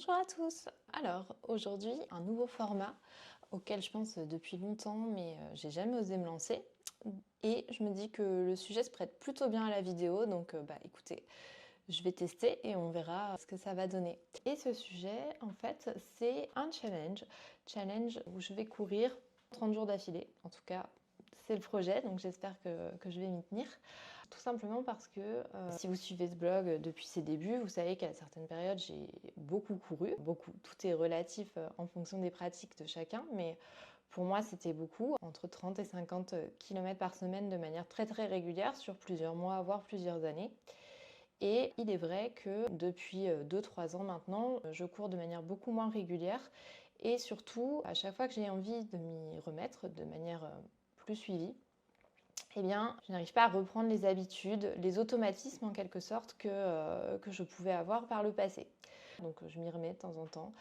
Bonjour à tous. Alors aujourd'hui un nouveau format auquel je pense depuis longtemps mais j'ai jamais osé me lancer et je me dis que le sujet se prête plutôt bien à la vidéo donc écoutez, je vais tester et on verra ce que ça va donner. Et ce sujet en fait c'est un challenge où je vais courir 30 jours d'affilée, en tout cas c'est le projet donc j'espère que je vais m'y tenir. Tout simplement parce que si vous suivez ce blog depuis ses débuts, vous savez qu'à certaines périodes, j'ai beaucoup couru. Beaucoup, tout est relatif en fonction des pratiques de chacun, mais pour moi, c'était beaucoup, entre 30 et 50 km par semaine de manière très très régulière sur plusieurs mois, voire plusieurs années. Et il est vrai que depuis 2-3 ans maintenant, je cours de manière beaucoup moins régulière et surtout, à chaque fois que j'ai envie de m'y remettre de manière plus suivie, eh bien, je n'arrive pas à reprendre les habitudes, les automatismes en quelque sorte que je pouvais avoir par le passé. Donc je m'y remets de temps en temps.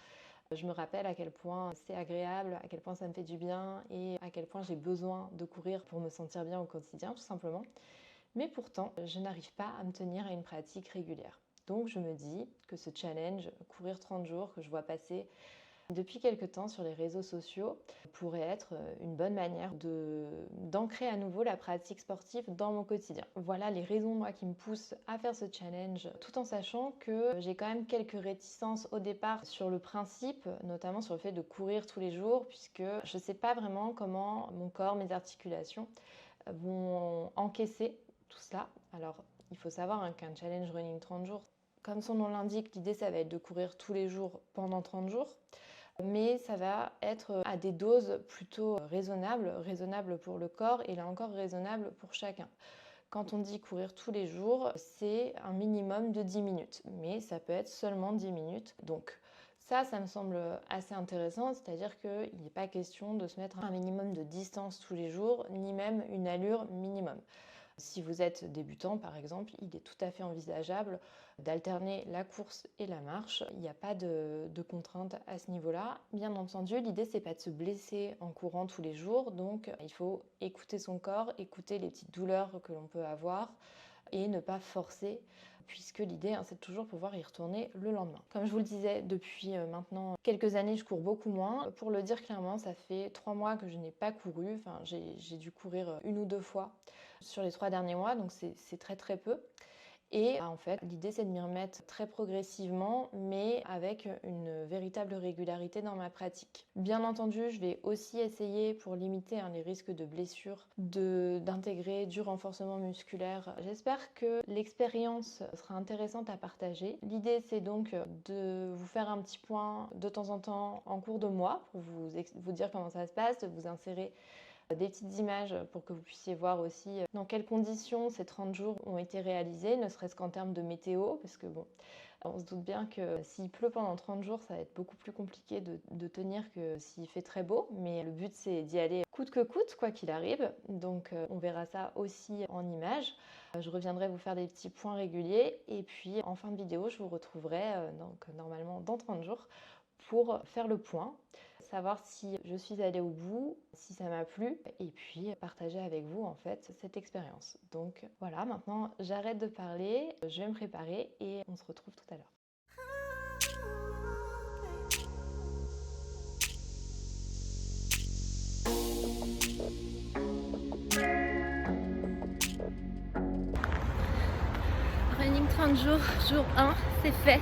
Je me rappelle à quel point c'est agréable, à quel point ça me fait du bien et à quel point j'ai besoin de courir pour me sentir bien au quotidien, tout simplement. Mais pourtant, je n'arrive pas à me tenir à une pratique régulière. Donc je me dis que ce challenge, courir 30 jours, que je vois passer depuis quelque temps sur les réseaux sociaux, pourrait être une bonne manière d'ancrer à nouveau la pratique sportive dans mon quotidien. Voilà les raisons moi qui me poussent à faire ce challenge, tout en sachant que j'ai quand même quelques réticences au départ sur le principe, notamment sur le fait de courir tous les jours, puisque je ne sais pas vraiment comment mon corps, mes articulations vont encaisser tout cela. Alors il faut savoir qu'un challenge running 30 jours, comme son nom l'indique, l'idée ça va être de courir tous les jours pendant 30 jours. Mais ça va être à des doses plutôt raisonnables pour le corps et là encore raisonnables pour chacun. Quand on dit courir tous les jours, c'est un minimum de 10 minutes, mais ça peut être seulement 10 minutes. Donc ça me semble assez intéressant, c'est-à-dire qu'il n'est pas question de se mettre un minimum de distance tous les jours, ni même une allure minimum. Si vous êtes débutant, par exemple, il est tout à fait envisageable d'alterner la course et la marche. Il n'y a pas de contrainte à ce niveau-là. Bien entendu, l'idée, c'est pas de se blesser en courant tous les jours. Donc, il faut écouter son corps, écouter les petites douleurs que l'on peut avoir et ne pas forcer, puisque l'idée, c'est de toujours pouvoir y retourner le lendemain. Comme je vous le disais, depuis maintenant quelques années, je cours beaucoup moins. Pour le dire clairement, ça fait 3 mois que je n'ai pas couru. Enfin, j'ai dû courir 1 ou 2 fois sur les 3 derniers mois, donc c'est très très peu. Et en fait, l'idée c'est de m'y remettre très progressivement, mais avec une véritable régularité dans ma pratique. Bien entendu, je vais aussi essayer, pour limiter les risques de blessures, d'intégrer du renforcement musculaire. J'espère que l'expérience sera intéressante à partager. L'idée c'est donc de vous faire un petit point de temps en temps en cours de mois, pour vous dire comment ça se passe, de vous insérer des petites images pour que vous puissiez voir aussi dans quelles conditions ces 30 jours ont été réalisés, ne serait-ce qu'en termes de météo, parce que bon, on se doute bien que s'il pleut pendant 30 jours, ça va être beaucoup plus compliqué de tenir que s'il fait très beau, mais le but c'est d'y aller coûte que coûte, quoi qu'il arrive, donc on verra ça aussi en images. Je reviendrai vous faire des petits points réguliers, et puis en fin de vidéo, je vous retrouverai donc normalement dans 30 jours pour faire le point, savoir si je suis allée au bout, si ça m'a plu, et puis partager avec vous en fait cette expérience. Donc voilà, maintenant j'arrête de parler, je vais me préparer et on se retrouve tout à l'heure. Running 30 jours, jour 1, c'est fait.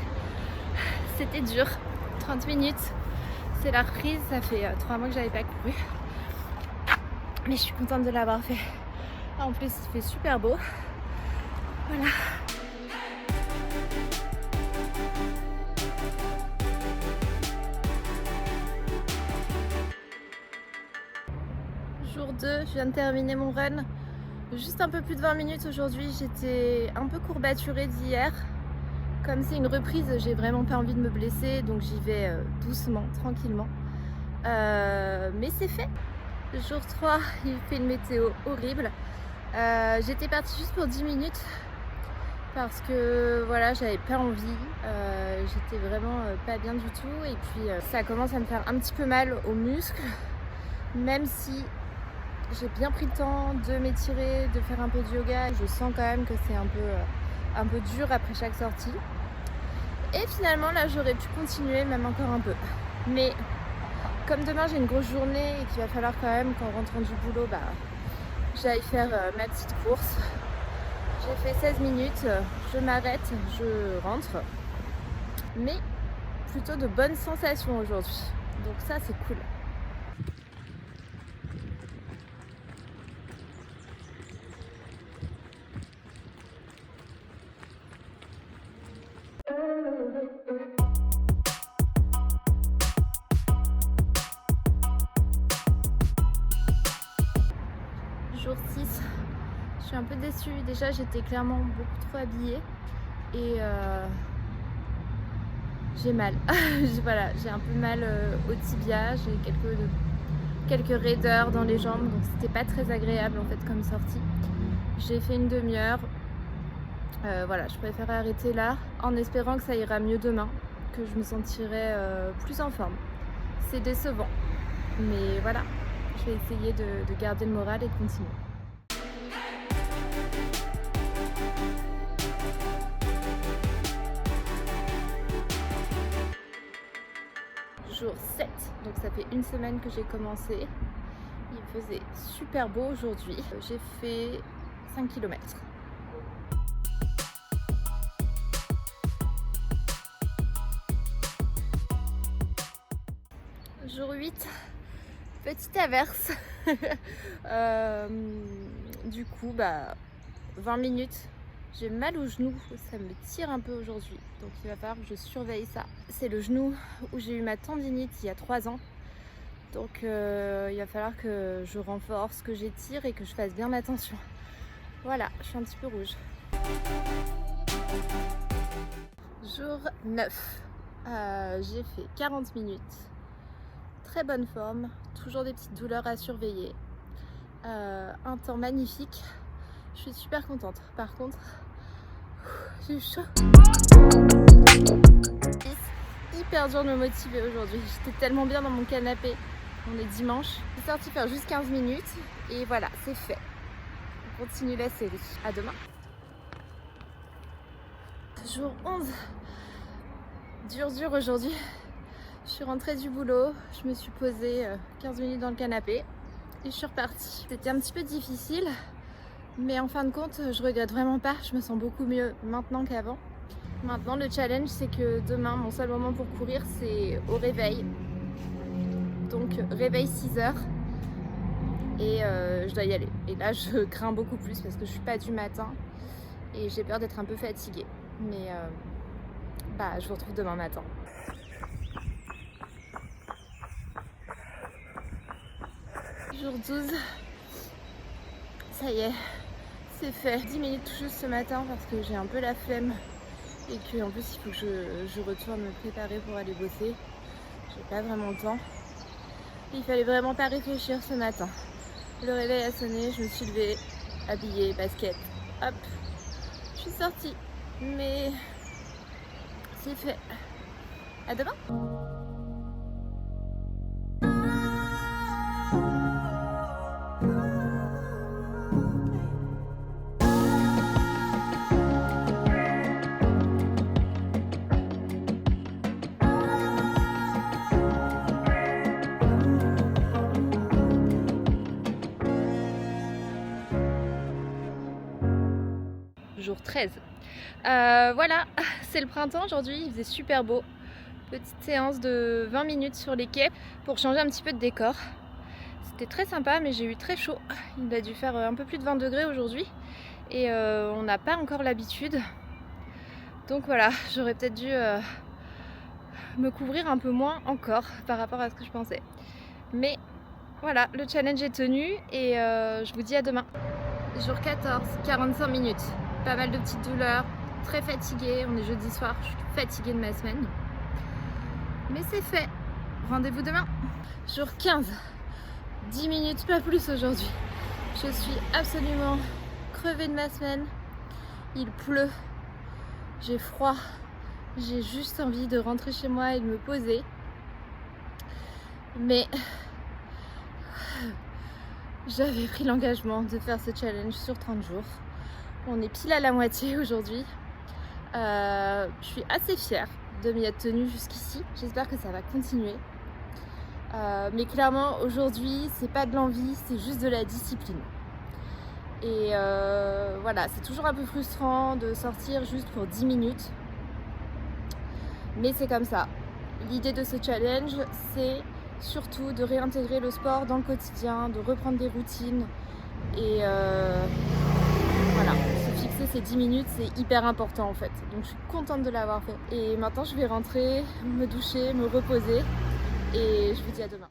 C'était dur, 30 minutes, c'est la reprise, ça fait 3 mois que j'avais pas couru. Mais je suis contente de l'avoir fait. En plus, il fait super beau. Voilà. Jour 2, je viens de terminer mon run. Juste un peu plus de 20 minutes aujourd'hui, j'étais un peu courbaturée d'hier. Comme c'est une reprise, j'ai vraiment pas envie de me blesser, donc j'y vais doucement, tranquillement. Mais c'est fait. Jour 3, il fait une météo horrible. J'étais partie juste pour 10 minutes parce que voilà, j'avais pas envie. J'étais vraiment pas bien du tout. Et puis ça commence à me faire un petit peu mal aux muscles, même si j'ai bien pris le temps de m'étirer, de faire un peu de yoga. Je sens quand même que c'est un peu dur après chaque sortie. Et finalement là j'aurais pu continuer même encore un peu. Mais comme demain j'ai une grosse journée et qu'il va falloir quand même qu'en rentrant du boulot j'aille faire ma petite course. J'ai fait 16 minutes, je m'arrête, je rentre. Mais plutôt de bonnes sensations aujourd'hui. Donc ça c'est cool. Jour 6, je suis un peu déçue. Déjà j'étais clairement beaucoup trop habillée et j'ai mal. Voilà, j'ai un peu mal au tibia, j'ai quelques raideurs dans les jambes, donc c'était pas très agréable en fait comme sortie. J'ai fait une demi-heure. Voilà, je préfère arrêter là en espérant que ça ira mieux demain, que je me sentirai plus en forme. C'est décevant, mais voilà, je vais essayer de garder le moral et de continuer. Jour 7, donc ça fait une semaine que j'ai commencé. Il faisait super beau aujourd'hui. J'ai fait 5 km. Jour 8, petite averse. Du coup, 20 minutes. J'ai mal au genou, ça me tire un peu aujourd'hui. Donc il va falloir que je surveille ça. C'est le genou où j'ai eu ma tendinite il y a 3 ans. Donc il va falloir que je renforce, que j'étire et que je fasse bien attention. Voilà, je suis un petit peu rouge. Jour 9. J'ai fait 40 minutes. Très bonne forme, toujours des petites douleurs à surveiller. Un temps magnifique. Je suis super contente. Par contre, j'ai eu chaud. Hyper dur de me motiver aujourd'hui. J'étais tellement bien dans mon canapé. On est dimanche. Je suis sortie faire juste 15 minutes. Et voilà, c'est fait. On continue la série. À demain. Jour 11. Dur aujourd'hui. Je suis rentrée du boulot. Je me suis posée 15 minutes dans le canapé. Et je suis repartie. C'était un petit peu difficile. Mais en fin de compte, je regrette vraiment pas. Je me sens beaucoup mieux maintenant qu'avant. Maintenant, le challenge, c'est que demain, mon seul moment pour courir, c'est au réveil. Donc, réveil 6h. Et je dois y aller. Et là, je crains beaucoup plus parce que je suis pas du matin. Et j'ai peur d'être un peu fatiguée. Mais je vous retrouve demain matin. Jour 12. Ça y est. C'est fait. 10 minutes tout juste ce matin parce que j'ai un peu la flemme et que en plus il faut que je retourne me préparer pour aller bosser. J'ai pas vraiment le temps. Il fallait vraiment pas réfléchir ce matin. Le réveil a sonné, je me suis levée, habillée, basket, hop, je suis sortie. Mais c'est fait. À demain. Jour 13. Voilà, c'est le printemps aujourd'hui, il faisait super beau. Petite séance de 20 minutes sur les quais pour changer un petit peu de décor. C'était très sympa, mais j'ai eu très chaud. Il a dû faire un peu plus de 20 degrés aujourd'hui et on n'a pas encore l'habitude. Donc voilà, j'aurais peut-être dû me couvrir un peu moins encore par rapport à ce que je pensais. Mais voilà, le challenge est tenu et je vous dis à demain. Jour 14, 45 minutes. Pas mal de petites douleurs, très fatiguée. On est jeudi soir, je suis fatiguée de ma semaine. Mais c'est fait. Rendez-vous demain. Jour 15, 10 minutes, pas plus aujourd'hui. Je suis absolument crevée de ma semaine. Il pleut, j'ai froid. J'ai juste envie de rentrer chez moi et de me poser. Mais j'avais pris l'engagement de faire ce challenge sur 30 jours. On est pile à la moitié aujourd'hui. Je suis assez fière. de m'y être tenue jusqu'ici. J'espère que ça va continuer. Mais clairement, aujourd'hui, c'est pas de l'envie, c'est juste de la discipline. Et voilà, c'est toujours un peu frustrant de sortir juste pour 10 minutes. Mais c'est comme ça. L'idée de ce challenge, c'est surtout de réintégrer le sport dans le quotidien, de reprendre des routines. Et voilà, se fixer ces 10 minutes, c'est hyper important en fait. Donc je suis contente de l'avoir fait. Et maintenant, je vais rentrer, me doucher, me reposer. Et je vous dis à demain.